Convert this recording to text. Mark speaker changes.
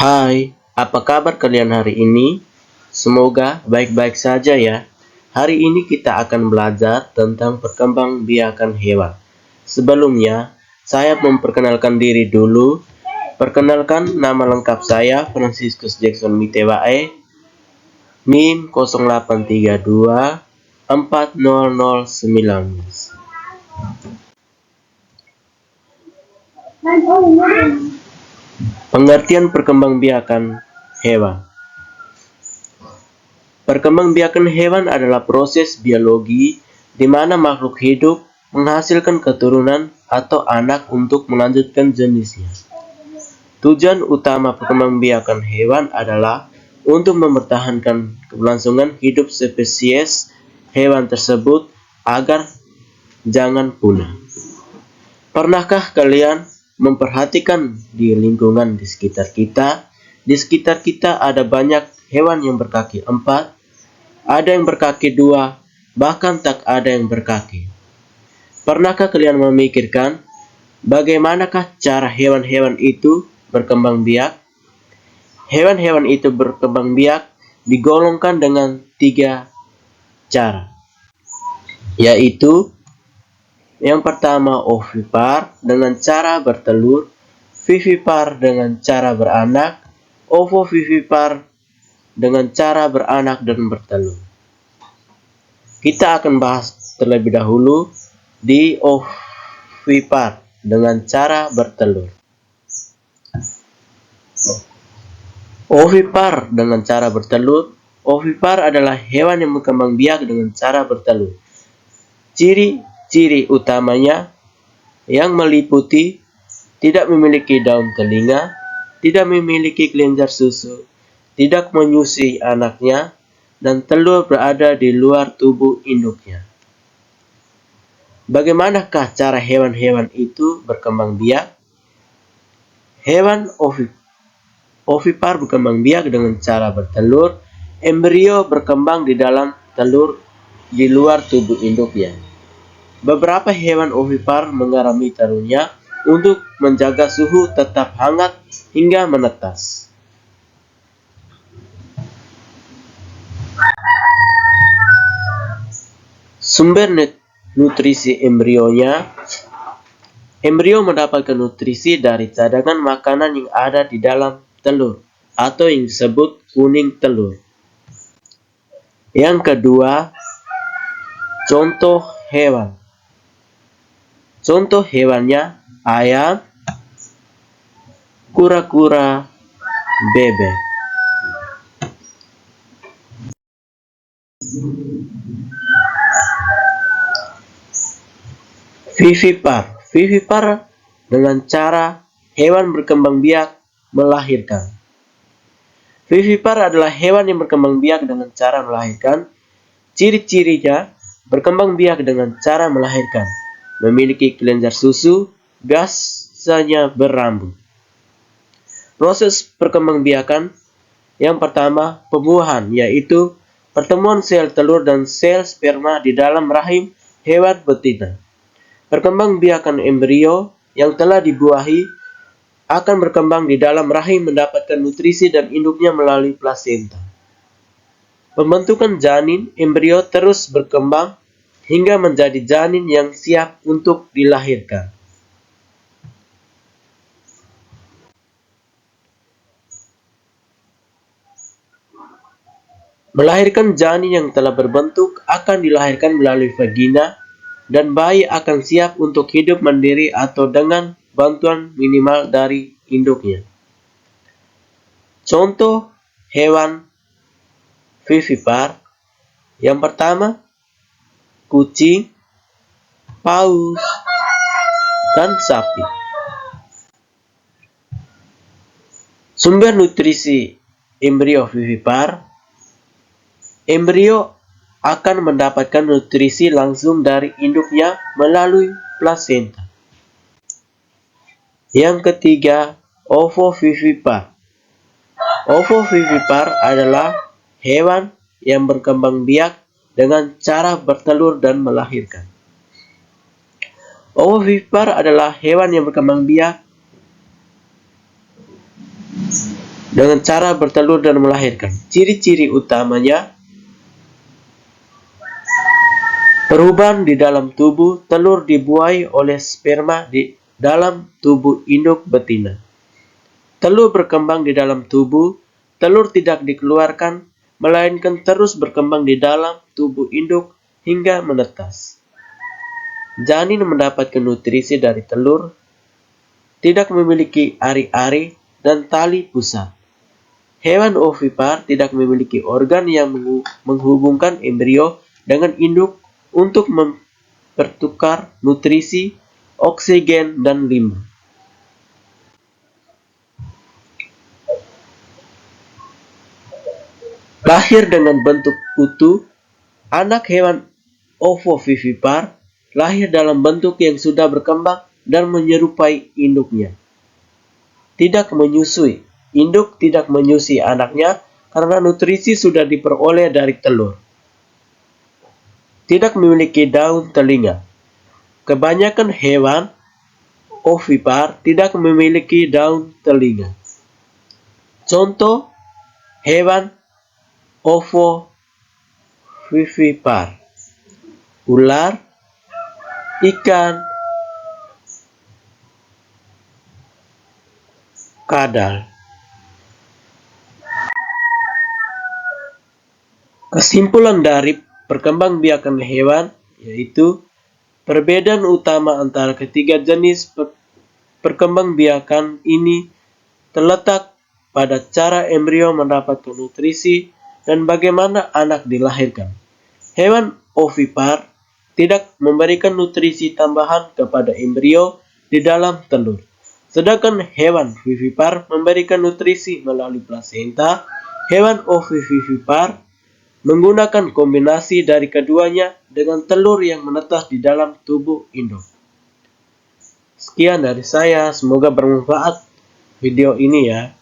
Speaker 1: Hai, apa kabar kalian hari ini? Semoga baik-baik saja ya. Hari ini kita akan belajar tentang perkembangbiakan hewan. Sebelumnya, saya memperkenalkan diri dulu. Perkenalkan, nama lengkap saya Franciscus Jackson Mitewae, NIM 0832 40019. Pengertian perkembangbiakan hewan. Perkembangbiakan hewan adalah proses biologi di mana makhluk hidup menghasilkan keturunan atau anak untuk melanjutkan jenisnya. Tujuan utama perkembangbiakan hewan adalah untuk mempertahankan keberlangsungan hidup spesies hewan tersebut agar jangan punah. Pernahkah kalian memperhatikan di lingkungan di sekitar kita? Di sekitar kita ada banyak hewan yang berkaki 4, ada yang berkaki 2, bahkan tak ada yang berkaki. Pernahkah kalian memikirkan bagaimanakah cara hewan-hewan itu berkembang biak? Hewan-hewan itu berkembang biak digolongkan dengan 3 cara, yaitu yang pertama ovipar dengan cara bertelur, vivipar dengan cara beranak, ovovivipar dengan cara beranak dan bertelur. Kita akan bahas terlebih dahulu di ovipar dengan cara bertelur. Ovipar dengan cara bertelur. Ovipar adalah hewan yang berkembang biak dengan cara bertelur. Ciri-ciri utamanya yang meliputi tidak memiliki daun telinga, tidak memiliki kelenjar susu, tidak menyusui anaknya, dan telur berada di luar tubuh induknya. Bagaimanakah cara hewan-hewan itu berkembang biak? Hewan ovipar berkembang biak dengan cara bertelur. Embrio berkembang di dalam telur di luar tubuh induknya. Beberapa hewan ovipar mengarami telurnya untuk menjaga suhu tetap hangat hingga menetas. Sumber nutrisi embrionya. Embrio mendapatkan nutrisi dari cadangan makanan yang ada di dalam telur atau yang disebut kuning telur. Yang kedua, contoh hewan. Contoh hewannya ayam, kura-kura, bebek. Vivipar. Vivipar dengan cara hewan berkembang biak melahirkan. Vivipar adalah hewan yang berkembang biak dengan cara melahirkan. Ciri-cirinya berkembang biak dengan cara melahirkan, memiliki kelenjar susu, biasanya berambut. Proses perkembangbiakan yang pertama, pembuahan, yaitu pertemuan sel telur dan sel sperma di dalam rahim hewan betina. Perkembangbiakan embrio yang telah dibuahi akan berkembang di dalam rahim mendapatkan nutrisi dan induknya melalui plasenta. Pembentukan janin, embrio terus berkembang hingga menjadi janin yang siap untuk dilahirkan. Melahirkan janin yang telah berbentuk akan dilahirkan melalui vagina dan bayi akan siap untuk hidup mandiri atau dengan bantuan minimal dari induknya. Contoh hewan vivipar yang pertama, kucing, paus, dan sapi. Sumber nutrisi embrio vivipar. Embrio akan mendapatkan nutrisi langsung dari induknya melalui plasenta. Yang ketiga, ovovivipar. Ovovivipar adalah hewan yang berkembang biak dengan cara bertelur dan melahirkan. Ovovivipar adalah hewan yang berkembang biak dengan cara bertelur dan melahirkan. Ciri-ciri utamanya: perubahan di dalam tubuh, telur dibuai oleh sperma di dalam tubuh induk betina. Telur berkembang di dalam tubuh, telur tidak dikeluarkan, melainkan terus berkembang di dalam tubuh induk hingga menetas. Janin mendapatkan nutrisi dari telur, tidak memiliki ari-ari dan tali pusat. Hewan ovipar tidak memiliki organ yang menghubungkan embrio dengan induk untuk mempertukar nutrisi, oksigen, dan limbah. Lahir dengan bentuk utuh, anak hewan ovovivipar lahir dalam bentuk yang sudah berkembang dan menyerupai induknya. Tidak menyusui. Induk tidak menyusui anaknya karena nutrisi sudah diperoleh dari telur. Tidak memiliki daun telinga. Kebanyakan hewan ovipar tidak memiliki daun telinga. Contoh hewan ovovivipar: ular, ikan, kadal. Kesimpulan dari perkembangbiakan hewan yaitu perbedaan utama antara ketiga jenis perkembangbiakan ini terletak pada cara embrio mendapatkan nutrisi dan bagaimana anak dilahirkan. Hewan ovipar tidak memberikan nutrisi tambahan kepada embrio di dalam telur, sedangkan hewan vivipar memberikan nutrisi melalui plasenta. Hewan ovivivipar menggunakan kombinasi dari keduanya dengan telur yang menetas di dalam tubuh induk. Sekian dari saya, semoga bermanfaat video ini ya.